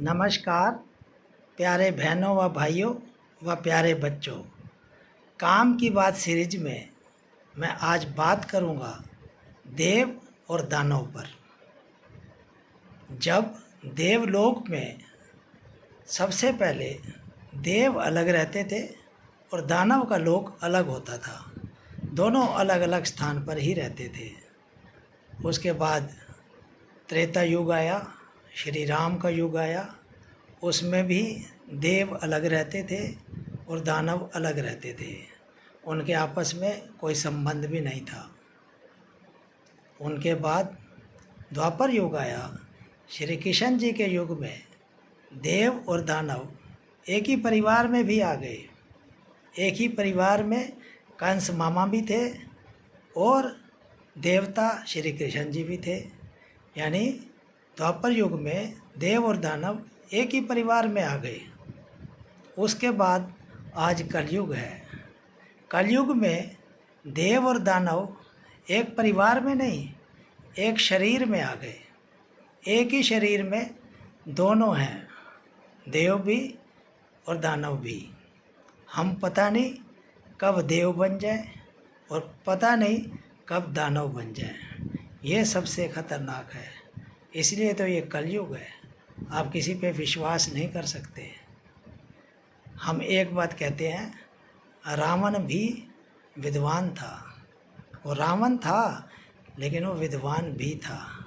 नमस्कार प्यारे बहनों व भाइयों व प्यारे बच्चों। काम की बात सीरीज में मैं आज बात करूंगा देव और दानव पर। जब देवलोक में सबसे पहले देव अलग रहते थे और दानव का लोक अलग होता था। दोनों अलग अलग स्थान पर ही रहते थे। उसके बाद त्रेता युग आया, श्री राम का युग आया। उसमें भी देव अलग रहते थे और दानव अलग रहते थे। उनके आपस में कोई संबंध भी नहीं था। उनके बाद द्वापर युग आया। श्री कृष्ण जी के युग में देव और दानव एक ही परिवार में भी आ गए। एक ही परिवार में कंस मामा भी थे और देवता श्री कृष्ण जी भी थे। यानी द्वापर युग में देव और दानव एक ही परिवार में आ गए। उसके बाद आज कलयुग है। कलयुग में देव और दानव एक परिवार में नहीं, एक शरीर में आ गए। एक ही शरीर में दोनों हैं, देव भी और दानव भी। हम पता नहीं कब देव बन जाए और पता नहीं कब दानव बन जाए। ये सबसे खतरनाक है। इसलिए तो ये कलयुग है। आप किसी पे विश्वास नहीं कर सकते। हम एक बात कहते हैं, रावण भी विद्वान था। वो रावण था लेकिन वो विद्वान भी था।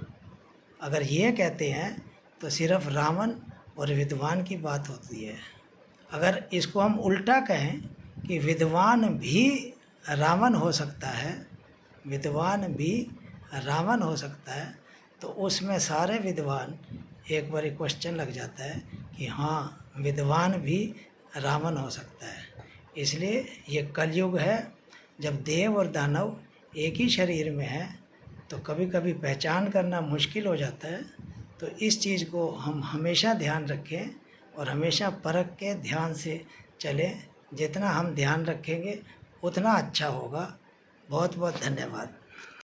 अगर ये कहते हैं तो सिर्फ रावण और विद्वान की बात होती है। अगर इसको हम उल्टा कहें कि विद्वान भी रावण हो सकता है, विद्वान भी रावण हो सकता है, तो उसमें सारे विद्वान एक बार क्वेश्चन लग जाता है कि हाँ, विद्वान भी रावण हो सकता है। इसलिए ये कलयुग है। जब देव और दानव एक ही शरीर में है तो कभी कभी पहचान करना मुश्किल हो जाता है। तो इस चीज़ को हम हमेशा ध्यान रखें और हमेशा परख के ध्यान से चलें। जितना हम ध्यान रखेंगे उतना अच्छा होगा। बहुत बहुत धन्यवाद।